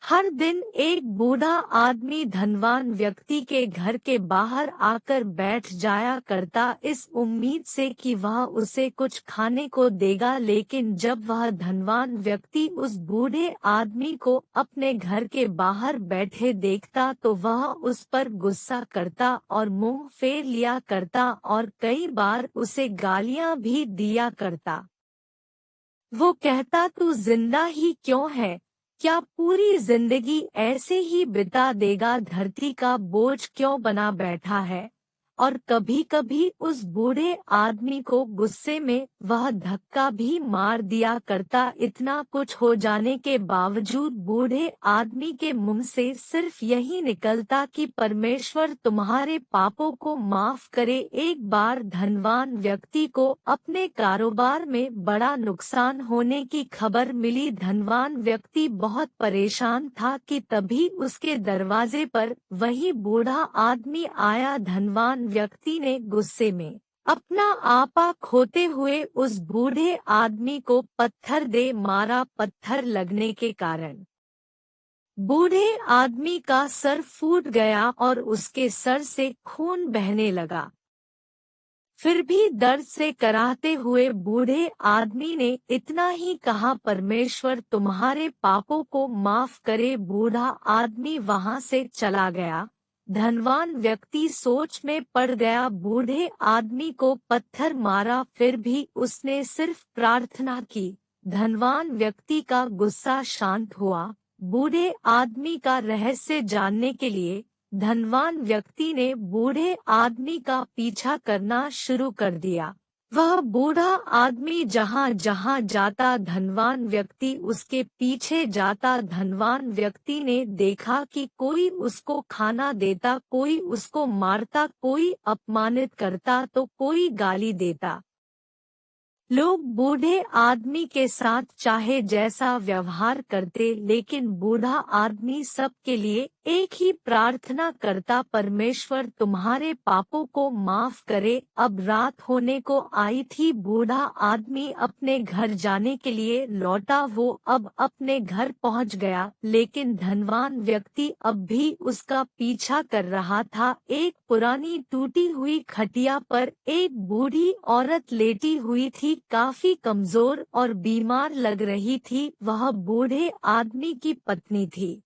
हर दिन एक बूढ़ा आदमी धनवान व्यक्ति के घर के बाहर आकर बैठ जाया करता, इस उम्मीद से कि वह उसे कुछ खाने को देगा। लेकिन जब वह धनवान व्यक्ति उस बूढ़े आदमी को अपने घर के बाहर बैठे देखता तो वह उस पर गुस्सा करता और मुंह फेर लिया करता और कई बार उसे गालियां भी दिया करता। वो कहता, तू जिंदा ही क्यों है? क्या पूरी जिंदगी ऐसे ही बिता देगा? धरती का बोझ क्यों बना बैठा है? और कभी कभी उस बूढ़े आदमी को गुस्से में वह धक्का भी मार दिया करता। इतना कुछ हो जाने के बावजूद बूढ़े आदमी के मुंह से सिर्फ यही निकलता कि परमेश्वर तुम्हारे पापों को माफ करे। एक बार धनवान व्यक्ति को अपने कारोबार में बड़ा नुकसान होने की खबर मिली। धनवान व्यक्ति बहुत परेशान था कि तभी उसके दरवाजे पर वही बूढ़ा आदमी आया। धनवान व्यक्ति ने गुस्से में अपना आपा खोते हुए उस बूढ़े आदमी को पत्थर दे मारा। पत्थर लगने के कारण बूढ़े आदमी का सर फूट गया और उसके सर से खून बहने लगा। फिर भी दर्द से कराहते हुए बूढ़े आदमी ने इतना ही कहा, परमेश्वर तुम्हारे पापों को माफ करे। बूढ़ा आदमी वहां से चला गया। धनवान व्यक्ति सोच में पड़ गया। बूढ़े आदमी को पत्थर मारा, फिर भी उसने सिर्फ प्रार्थना की। धनवान व्यक्ति का गुस्सा शांत हुआ। बूढ़े आदमी का रहस्य जानने के लिए धनवान व्यक्ति ने बूढ़े आदमी का पीछा करना शुरू कर दिया। वह बूढ़ा आदमी जहाँ जहाँ जाता धनवान व्यक्ति उसके पीछे जाता। धनवान व्यक्ति ने देखा कि कोई उसको खाना देता, कोई उसको मारता, कोई अपमानित करता तो कोई गाली देता। लोग बूढ़े आदमी के साथ चाहे जैसा व्यवहार करते, लेकिन बूढ़ा आदमी सबके लिए एक ही प्रार्थना करता, परमेश्वर तुम्हारे पापों को माफ करे। अब रात होने को आई थी। बूढ़ा आदमी अपने घर जाने के लिए लौटा। वो अब अपने घर पहुंच गया, लेकिन धनवान व्यक्ति अब भी उसका पीछा कर रहा था। एक पुरानी टूटी हुई खटिया पर एक बूढ़ी औरत लेटी हुई थी, काफी कमजोर और बीमार लग रही थी। वह बूढ़े आदमी की पत्नी थी।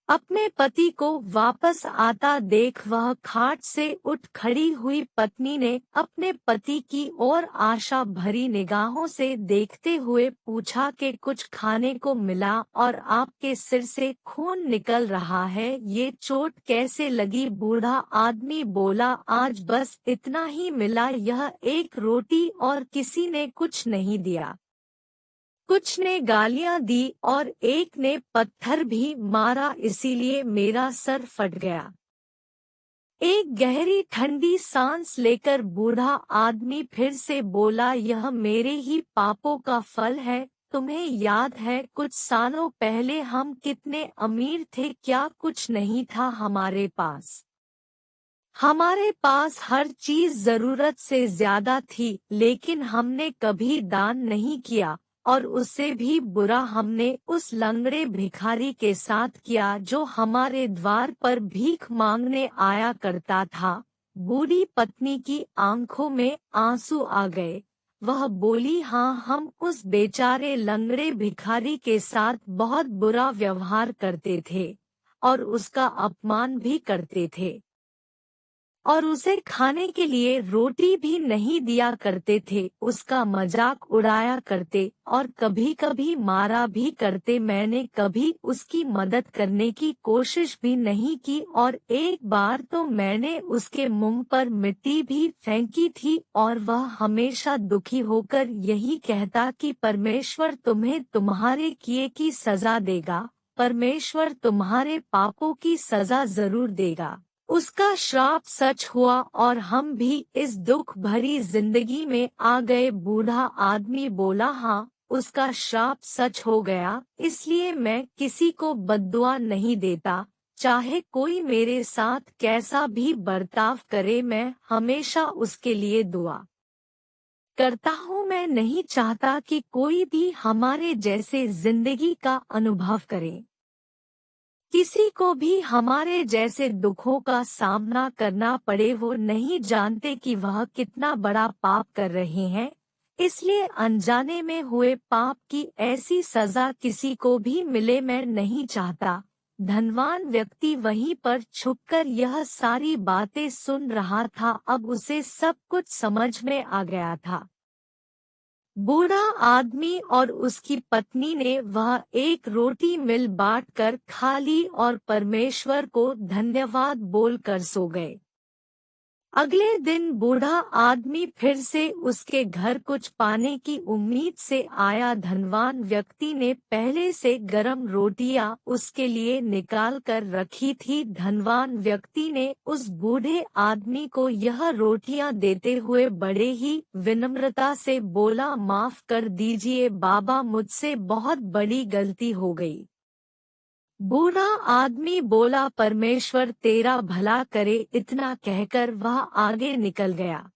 अपने पति को वापस आता देख वह खाट से उठ खड़ी हुई। पत्नी ने अपने पति की ओर आशा भरी निगाहों से देखते हुए पूछा कि कुछ खाने को मिला और आपके सिर से खून निकल रहा है, ये चोट कैसे लगी? बूढ़ा आदमी बोला, आज बस इतना ही मिला, यह एक रोटी और किसी ने कुछ नहीं दिया। कुछ ने गालियां दी और एक ने पत्थर भी मारा, इसीलिए मेरा सर फट गया। एक गहरी ठंडी सांस लेकर बूढ़ा आदमी फिर से बोला, यह मेरे ही पापों का फल है। तुम्हें याद है कुछ सालों पहले हम कितने अमीर थे? क्या कुछ नहीं था हमारे पास? हमारे पास हर चीज जरूरत से ज्यादा थी, लेकिन हमने कभी दान नहीं किया। और उससे भी बुरा हमने उस लंगड़े भिखारी के साथ किया जो हमारे द्वार पर भीख मांगने आया करता था। बूढ़ी पत्नी की आंखों में आंसू आ गए। वह बोली, हाँ, हम उस बेचारे लंगड़े भिखारी के साथ बहुत बुरा व्यवहार करते थे और उसका अपमान भी करते थे और उसे खाने के लिए रोटी भी नहीं दिया करते थे। उसका मजाक उड़ाया करते और कभी कभी मारा भी करते। मैंने कभी उसकी मदद करने की कोशिश भी नहीं की और एक बार तो मैंने उसके मुंह पर मिट्टी भी फेंकी थी और वह हमेशा दुखी होकर यही कहता कि परमेश्वर तुम्हें तुम्हारे किए की सजा देगा, परमेश्वर तुम्हारे पापों की सजा जरूर देगा। उसका श्राप सच हुआ और हम भी इस दुख भरी जिंदगी में आ गए। बूढ़ा आदमी बोला, हाँ, उसका श्राप सच हो गया, इसलिए मैं किसी को बद्दुआ नहीं देता। चाहे कोई मेरे साथ कैसा भी बर्ताव करे, मैं हमेशा उसके लिए दुआ करता हूँ। मैं नहीं चाहता कि कोई भी हमारे जैसे जिंदगी का अनुभव करे। किसी को भी हमारे जैसे दुखों का सामना करना पड़े, वो नहीं जानते कि वह कितना बड़ा पाप कर रहे हैं। इसलिए अनजाने में हुए पाप की ऐसी सजा किसी को भी मिले, मैं नहीं चाहता। धनवान व्यक्ति वहीं पर छुपकर यह सारी बातें सुन रहा था। अब उसे सब कुछ समझ में आ गया था। बूढ़ा आदमी और उसकी पत्नी ने वह एक रोटी मिल बांटकर खा ली और परमेश्वर को धन्यवाद बोलकर सो गए। अगले दिन बूढ़ा आदमी फिर से उसके घर कुछ पाने की उम्मीद से आया। धनवान व्यक्ति ने पहले से गरम रोटियां उसके लिए निकाल कर रखी थी। धनवान व्यक्ति ने उस बूढ़े आदमी को यह रोटियां देते हुए बड़े ही विनम्रता से बोला, माफ कर दीजिए बाबा, मुझसे बहुत बड़ी गलती हो गई। बूढ़ा आदमी बोला, परमेश्वर तेरा भला करे। इतना कहकर वह आगे निकल गया।